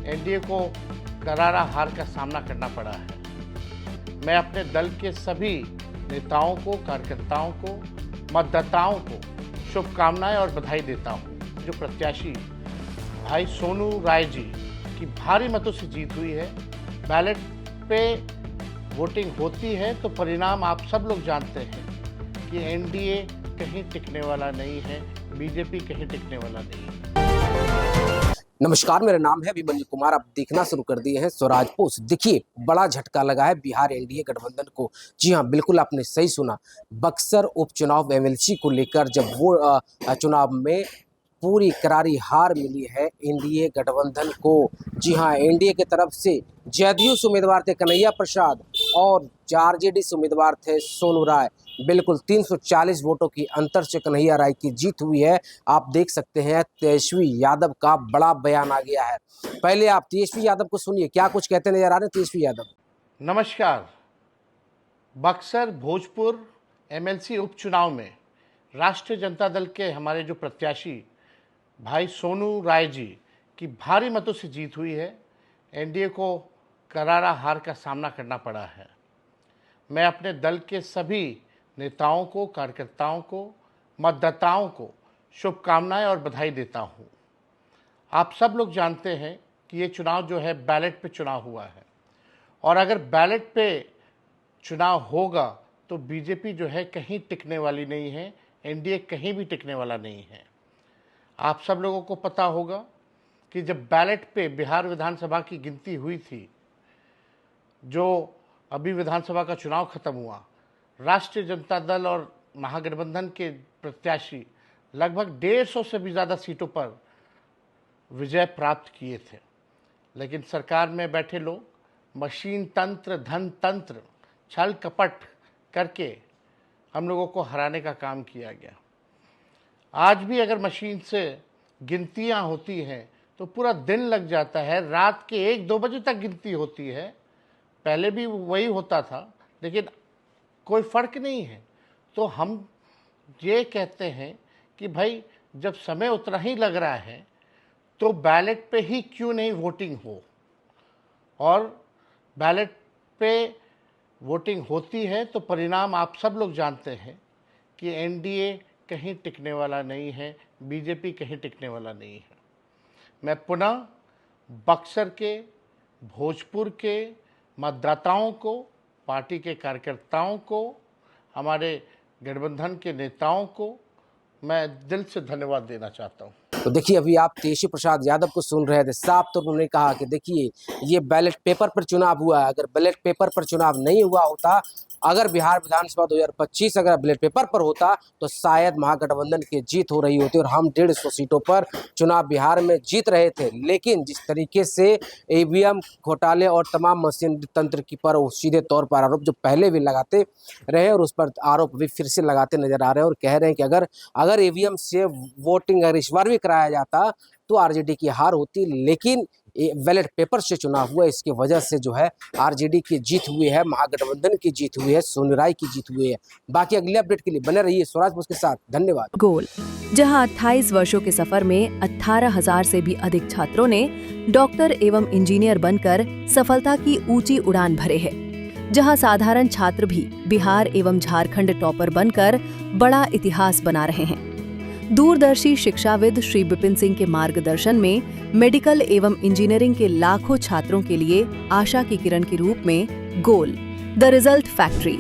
NDA को करारा हार का सामना करना पड़ा है। मैं अपने दल के सभी नेताओं को, कार्यकर्ताओं को, मतदाताओं को शुभकामनाएं और बधाई देता हूं। जो प्रत्याशी भाई सोनू राय जी की भारी मतों से जीत हुई है, बैलेट पे वोटिंग होती है तो परिणाम आप सब लोग जानते हैं कि एनडीए कहीं टिकने वाला नहीं है, बीजेपी कहीं टिकने वाला नहीं है। नमस्कार, मेरा नाम है अभिमन्यु कुमार। आप देखना शुरू कर दिए हैं स्वराज पोस्ट। देखिए, बड़ा झटका लगा है बिहार एनडीए गठबंधन को। जी हाँ, बिल्कुल आपने सही सुना। बक्सर उपचुनाव एमएलसी को लेकर जब वो चुनाव में पूरी करारी हार मिली है एनडीए गठबंधन को। जी हाँ, एनडीए की तरफ से जदयू से उम्मीदवार थे कन्हैया प्रसाद और आरजेडी से उम्मीदवार थे सोनू राय। बिल्कुल 340 वोटों की अंतर से कन्हैया राय की जीत हुई है। आप देख सकते हैं तेजस्वी यादव का बड़ा बयान आ गया है। पहले आप तेजस्वी यादव को सुनिए, क्या कुछ कहते नजर आ रहे हैं तेजस्वी यादव। नमस्कार। बक्सर भोजपुर एमएलसी उपचुनाव में राष्ट्रीय जनता दल के हमारे जो प्रत्याशी भाई सोनू राय जी की भारी मतों से जीत हुई है। एनडीए को करारा हार का सामना करना पड़ा है। मैं अपने दल के सभी नेताओं को, कार्यकर्ताओं को, मतदाताओं को शुभकामनाएं और बधाई देता हूं। आप सब लोग जानते हैं कि ये चुनाव जो है बैलेट पे चुनाव हुआ है, और अगर बैलेट पे चुनाव होगा तो बीजेपी जो है कहीं टिकने वाली नहीं है, एनडीए कहीं भी टिकने वाला नहीं है। आप सब लोगों को पता होगा कि जब बैलेट पे बिहार विधानसभा की गिनती हुई थी, जो अभी विधानसभा का चुनाव खत्म हुआ, राष्ट्रीय जनता दल और महागठबंधन के प्रत्याशी लगभग 150 से भी ज़्यादा सीटों पर विजय प्राप्त किए थे। लेकिन सरकार में बैठे लोग मशीन तंत्र, धन तंत्र, छल कपट करके हम लोगों को हराने का काम किया गया। आज भी अगर मशीन से गिनतियां होती हैं तो पूरा दिन लग जाता है, रात के 1-2 बजे तक गिनती होती है। पहले भी वही होता था, लेकिन कोई फ़र्क नहीं है। तो हम ये कहते हैं कि भाई जब समय उतना ही लग रहा है तो बैलेट पे ही क्यों नहीं वोटिंग हो, और बैलेट पे वोटिंग होती है तो परिणाम आप सब लोग जानते हैं कि एनडीए कहीं टिकने वाला नहीं है, बीजेपी कहीं टिकने वाला नहीं है। मैं पुनः बक्सर के, भोजपुर के मतदाताओं को, पार्टी के कार्यकर्ताओं को, हमारे गठबंधन के नेताओं को मैं दिल से धन्यवाद देना चाहता हूँ। तो देखिए, अभी आप तेजस्वी प्रसाद यादव को सुन रहे थे। साफ तो उन्होंने कहा कि देखिए, ये बैलेट पेपर पर चुनाव हुआ है। अगर बैलेट पेपर पर चुनाव नहीं हुआ होता, अगर बिहार विधानसभा 2025 अगर बैलेट पेपर पर होता तो शायद महागठबंधन की जीत हो रही होती और हम 150 सीटों पर चुनाव बिहार में जीत रहे थे। लेकिन जिस तरीके से ईवीएम घोटाले और तमाम मशीन तंत्र की पर सीधे तौर पर आरोप जो पहले भी लगाते रहे और उस पर आरोप भी फिर से लगाते नजर आ रहे हैं और कह रहे हैं कि अगर ईवीएम से वोटिंग अगर इस बार भी कराया जाता तो आरजेडी की हार होती। लेकिन बैलेट पेपर से चुनाव हुआ, इसकी वजह से जो है आरजेडी की जीत हुई है, महागठबंधन की जीत हुई है, सोनू राय की जीत हुई है। बाकी अगले अपडेट के लिए बने रहिए स्वराज पोस्ट के साथ। धन्यवाद। गोल, जहां 28 वर्षों के सफर में 18,000 से भी अधिक छात्रों ने डॉक्टर एवं इंजीनियर बनकर सफलता की ऊंची उड़ान भरे है, जहां साधारण छात्र भी बिहार एवं झारखंड टॉपर बनकर बड़ा इतिहास बना रहे हैं। दूरदर्शी शिक्षाविद श्री विपिन सिंह के मार्गदर्शन में मेडिकल एवं इंजीनियरिंग के लाखों छात्रों के लिए आशा की किरण के रूप में गोल, द रिजल्ट फैक्ट्री